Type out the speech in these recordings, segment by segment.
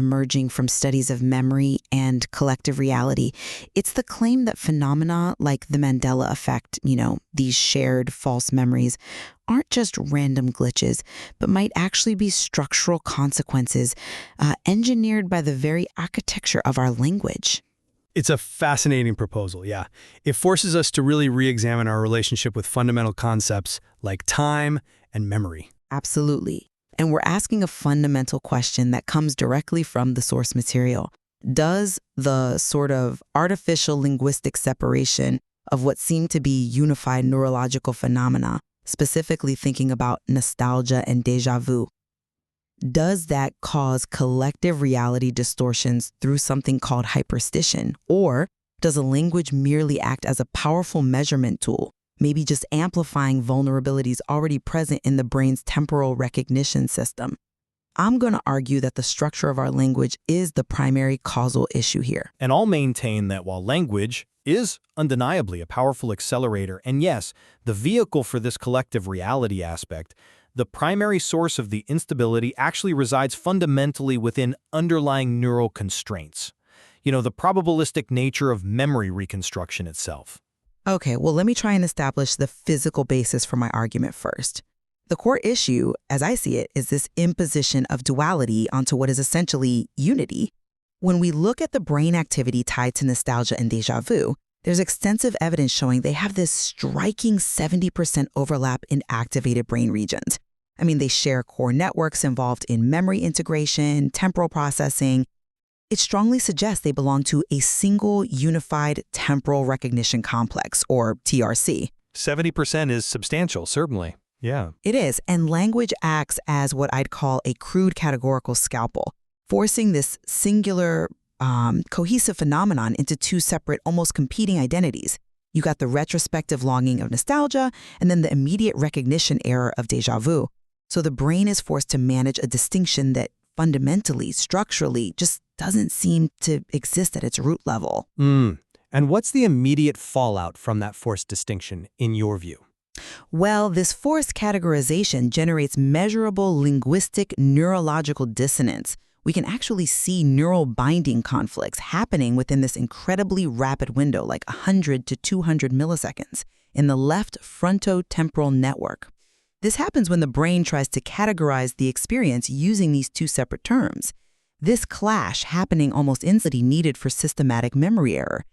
emerging from studies of memory and collective reality. It's the claim that phenomena like the Mandela effect, these shared false memories, aren't just random glitches, but might actually be structural consequences engineered by the very architecture of our language. It's a fascinating proposal, yeah. It forces us to really re-examine our relationship with fundamental concepts like time and memory. Absolutely. And we're asking a fundamental question that comes directly from the source material. Does the sort of artificial linguistic separation of what seem to be unified neurological phenomena, specifically thinking about nostalgia and deja vu, does that cause collective reality distortions through something called hyperstition? Or does a language merely act as a powerful measurement tool, maybe just amplifying vulnerabilities already present in the brain's temporal recognition system? I'm going to argue that the structure of our language is the primary causal issue here. And I'll maintain that while language is undeniably a powerful accelerator, and yes, the vehicle for this collective reality aspect, the primary source of the instability actually resides fundamentally within underlying neural constraints. The probabilistic nature of memory reconstruction itself. Okay, well, let me try and establish the physical basis for my argument first. The core issue, as I see it, is this imposition of duality onto what is essentially unity. When we look at the brain activity tied to nostalgia and deja vu, there's extensive evidence showing they have this striking 70% overlap in activated brain regions. I mean, they share core networks involved in memory integration, temporal processing. It strongly suggests they belong to a single unified temporal recognition complex, or TRC. 70% is substantial, certainly. Yeah. It is, and language acts as what I'd call a crude categorical scalpel, forcing this singular, cohesive phenomenon into two separate, almost competing identities. You got the retrospective longing of nostalgia, and then the immediate recognition error of deja vu. So the brain is forced to manage a distinction that fundamentally, structurally, just doesn't seem to exist at its root level. And what's the immediate fallout from that forced distinction, in your view? Well, this forced categorization generates measurable linguistic neurological dissonance. We can actually see neural binding conflicts happening within this incredibly rapid window, like 100 to 200 milliseconds, in the left frontotemporal network. This happens when the brain tries to categorize the experience using these two separate terms. This clash happening almost instantly needed for systematic memory error.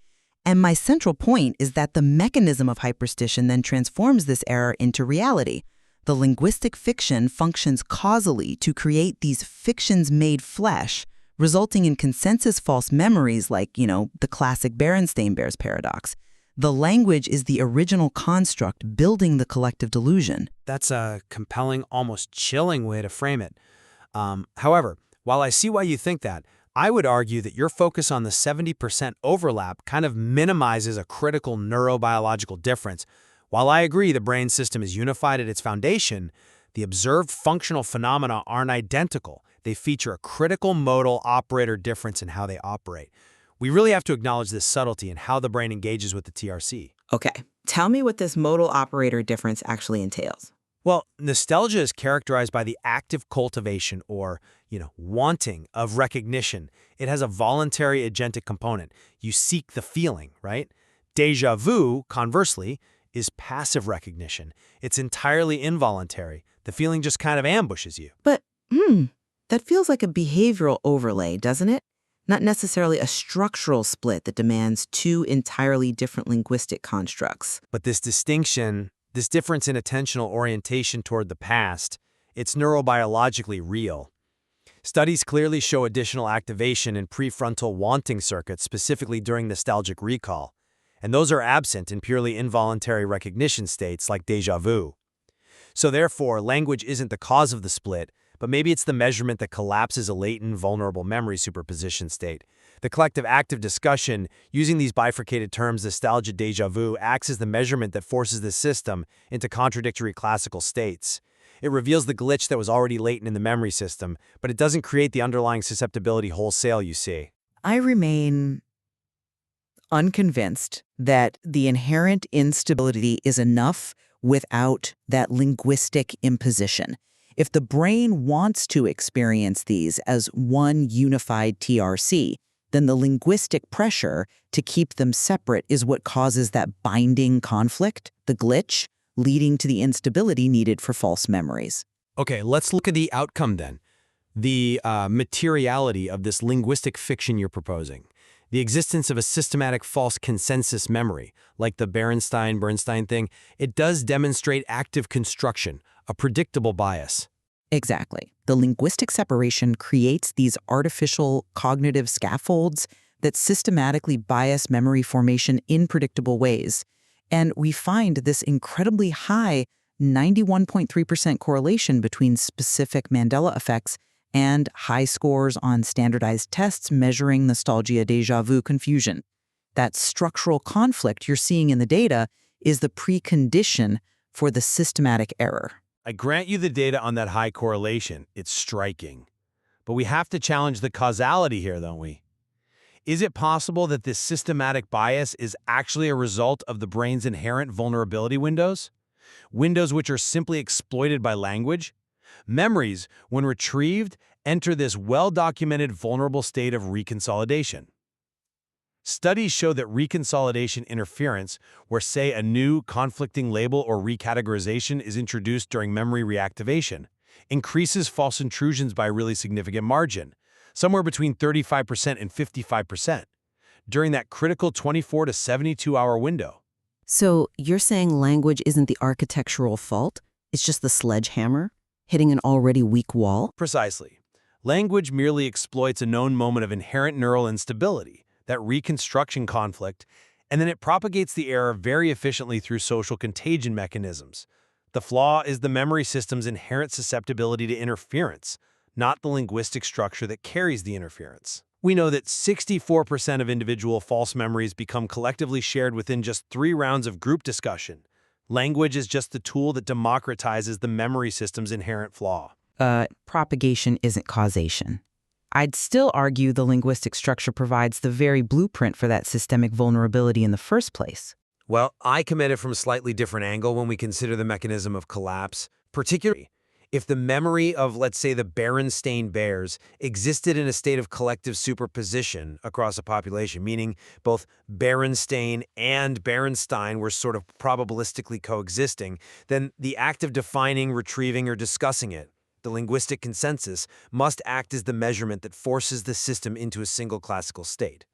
And my central point is that the mechanism of hyperstition then transforms this error into reality. The linguistic fiction functions causally to create these fictions made flesh, resulting in consensus false memories like, the classic Bearenstein Bears paradox. The language is the original construct building the collective delusion. That's a compelling, almost chilling way to frame it. However, while I see why you think that, I would argue that your focus on the 70% overlap kind of minimizes a critical neurobiological difference. While I agree the brain system is unified at its foundation, the observed functional phenomena aren't identical. They feature a critical modal operator difference in how they operate. We really have to acknowledge this subtlety in how the brain engages with the TRC. Okay, tell me what this modal operator difference actually entails. Well, nostalgia is characterized by the active cultivation or, wanting of recognition. It has a voluntary agentic component. You seek the feeling, right? Deja vu, conversely, is passive recognition. It's entirely involuntary. The feeling just kind of ambushes you. But, that feels like a behavioral overlay, doesn't it? Not necessarily a structural split that demands two entirely different linguistic constructs. But this distinction, this difference in attentional orientation toward the past, it's neurobiologically real. Studies clearly show additional activation in prefrontal wanting circuits, specifically during nostalgic recall. And those are absent in purely involuntary recognition states like deja vu. So therefore, language isn't the cause of the split, but maybe it's the measurement that collapses a latent, vulnerable memory superposition state. The collective active discussion, using these bifurcated terms, nostalgia, deja vu, acts as the measurement that forces the system into contradictory classical states. It reveals the glitch that was already latent in the memory system, but it doesn't create the underlying susceptibility wholesale, you see. I remain unconvinced that the inherent instability is enough without that linguistic imposition. If the brain wants to experience these as one unified TRC, then the linguistic pressure to keep them separate is what causes that binding conflict, the glitch, leading to the instability needed for false memories. Okay, let's look at the outcome then. The materiality of this linguistic fiction you're proposing. The existence of a systematic false consensus memory, like the Bearenstein thing, it does demonstrate active construction, a predictable bias. Exactly. The linguistic separation creates these artificial cognitive scaffolds that systematically bias memory formation in predictable ways. And we find this incredibly high 91.3% correlation between specific Mandela effects and high scores on standardized tests measuring nostalgia, deja vu, confusion. That structural conflict you're seeing in the data is the precondition for the systematic error. I grant you the data on that high correlation. It's striking. But we have to challenge the causality here, don't we? Is it possible that this systematic bias is actually a result of the brain's inherent vulnerability windows? Windows which are simply exploited by language? Memories, when retrieved, enter this well-documented vulnerable state of reconsolidation. Studies show that reconsolidation interference, where say a new conflicting label or recategorization is introduced during memory reactivation, increases false intrusions by a really significant margin, somewhere between 35% and 55%, during that critical 24 to 72-hour window. So you're saying language isn't the architectural fault? It's just the sledgehammer hitting an already weak wall? Precisely. Language merely exploits a known moment of inherent neural instability, that reconstruction conflict, and then it propagates the error very efficiently through social contagion mechanisms. The flaw is the memory system's inherent susceptibility to interference, not the linguistic structure that carries the interference. We know that 64% of individual false memories become collectively shared within just 3 rounds of group discussion. Language is just the tool that democratizes the memory system's inherent flaw. Propagation isn't causation. I'd still argue the linguistic structure provides the very blueprint for that systemic vulnerability in the first place. Well, I come at it from a slightly different angle when we consider the mechanism of collapse, particularly if the memory of, let's say, the Bearenstein Bears existed in a state of collective superposition across a population, meaning both Bearenstein and Bearenstein were sort of probabilistically coexisting, then the act of defining, retrieving, or discussing it, the linguistic consensus, must act as the measurement that forces the system into a single classical state.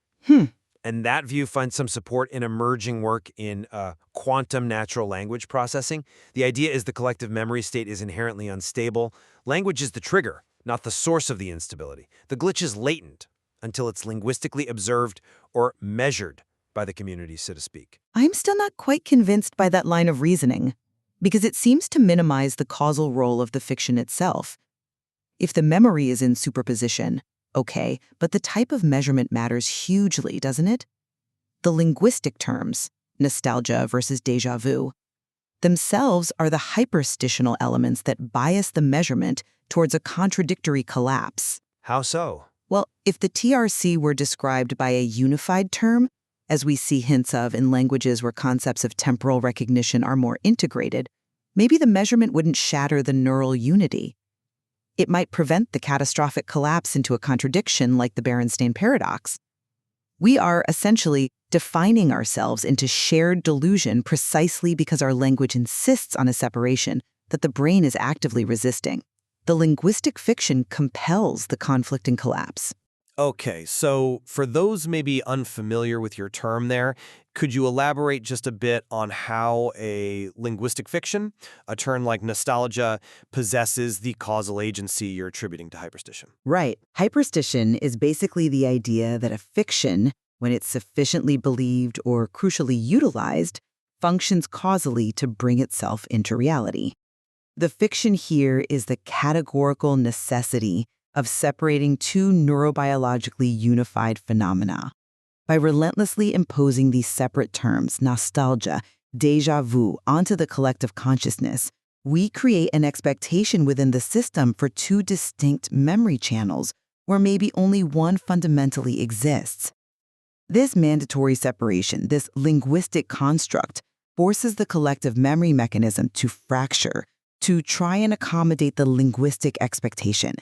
And that view finds some support in emerging work in quantum natural language processing. The idea is the collective memory state is inherently unstable. Language is the trigger, not the source of the instability. The glitch is latent until it's linguistically observed or measured by the community, so to speak. I'm still not quite convinced by that line of reasoning, because it seems to minimize the causal role of the fiction itself. If the memory is in superposition, okay, but the type of measurement matters hugely, doesn't it? The linguistic terms, nostalgia versus deja vu, themselves are the hyperstitional elements that bias the measurement towards a contradictory collapse. How so? Well, if the TRC were described by a unified term, as we see hints of in languages where concepts of temporal recognition are more integrated, maybe the measurement wouldn't shatter the neural unity. It might prevent the catastrophic collapse into a contradiction like the Bearenstein paradox. We are essentially defining ourselves into shared delusion precisely because our language insists on a separation that the brain is actively resisting. The linguistic fiction compels the conflict and collapse. Okay, so for those maybe unfamiliar with your term there, could you elaborate just a bit on how a linguistic fiction, a term like nostalgia, possesses the causal agency you're attributing to hyperstition? Right. Hyperstition is basically the idea that a fiction, when it's sufficiently believed or crucially utilized, functions causally to bring itself into reality. The fiction here is the categorical necessity of separating two neurobiologically unified phenomena. By relentlessly imposing these separate terms, nostalgia, deja vu, onto the collective consciousness, we create an expectation within the system for two distinct memory channels where maybe only one fundamentally exists. This mandatory separation, this linguistic construct, forces the collective memory mechanism to fracture, to try and accommodate the linguistic expectation.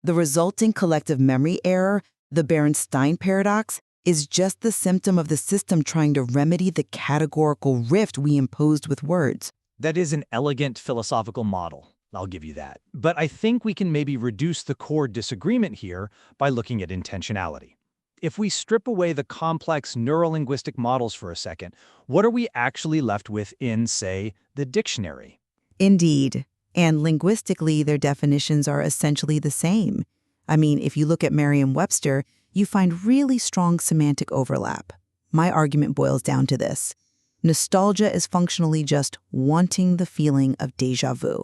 The resulting collective memory error, the Bearenstein paradox, is just the symptom of the system trying to remedy the categorical rift we imposed with words. That is an elegant philosophical model, I'll give you that. But I think we can maybe reduce the core disagreement here by looking at intentionality. If we strip away the complex neurolinguistic models for a second, what are we actually left with in, say, the dictionary? Indeed. And linguistically, their definitions are essentially the same. I mean, if you look at Merriam-Webster, you find really strong semantic overlap. My argument boils down to this. Nostalgia is functionally just wanting the feeling of déjà vu.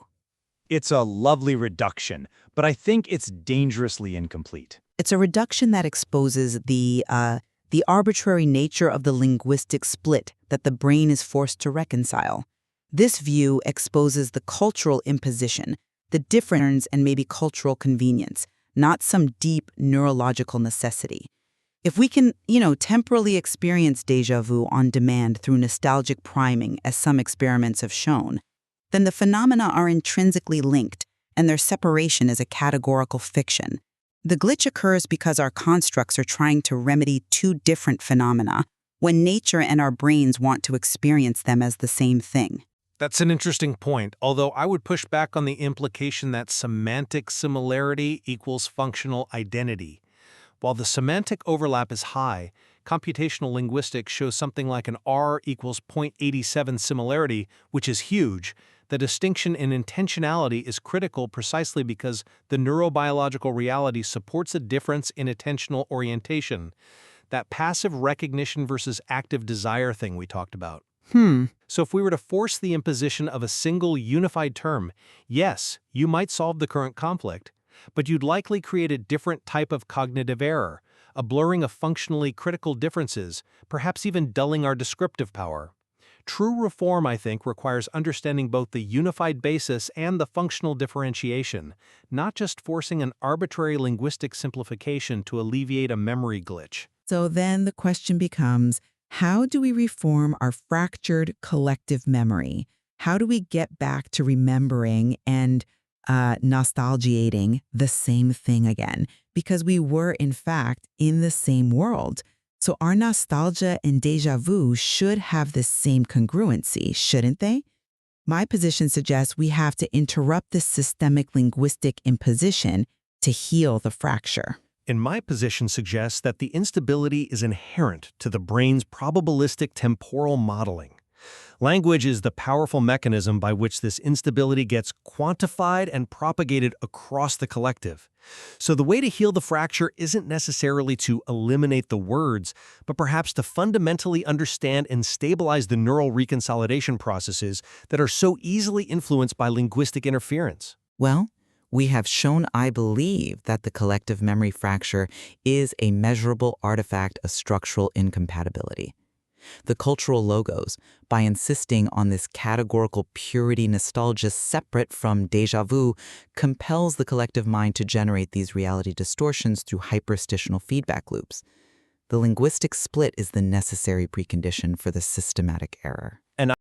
It's a lovely reduction, but I think it's dangerously incomplete. It's a reduction that exposes the arbitrary nature of the linguistic split that the brain is forced to reconcile. This view exposes the cultural imposition, the difference and maybe cultural convenience, not some deep neurological necessity. If we can, temporally experience déjà vu on demand through nostalgic priming, as some experiments have shown, then the phenomena are intrinsically linked, and their separation is a categorical fiction. The glitch occurs because our constructs are trying to remedy two different phenomena, when nature and our brains want to experience them as the same thing. That's an interesting point, although I would push back on the implication that semantic similarity equals functional identity. While the semantic overlap is high, computational linguistics shows something like an R equals 0.87 similarity, which is huge. The distinction in intentionality is critical precisely because the neurobiological reality supports a difference in attentional orientation, that passive recognition versus active desire thing we talked about. So if we were to force the imposition of a single unified term, yes, you might solve the current conflict, but you'd likely create a different type of cognitive error, a blurring of functionally critical differences, perhaps even dulling our descriptive power. True reform, I think, requires understanding both the unified basis and the functional differentiation, not just forcing an arbitrary linguistic simplification to alleviate a memory glitch. So then the question becomes, how do we reform our fractured collective memory? How do we get back to remembering and nostalgiating the same thing again? Because we were, in fact, in the same world. So our nostalgia and déjà vu should have the same congruency, shouldn't they? My position suggests we have to interrupt this systemic linguistic imposition to heal the fracture. And my position suggests that the instability is inherent to the brain's probabilistic temporal modeling. Language is the powerful mechanism by which this instability gets quantified and propagated across the collective. So the way to heal the fracture isn't necessarily to eliminate the words, but perhaps to fundamentally understand and stabilize the neural reconsolidation processes that are so easily influenced by linguistic interference. Well, we have shown, I believe, that the collective memory fracture is a measurable artifact of structural incompatibility. The cultural logos, by insisting on this categorical purity nostalgia separate from déjà vu, compels the collective mind to generate these reality distortions through hyperstitional feedback loops. The linguistic split is the necessary precondition for the systematic error.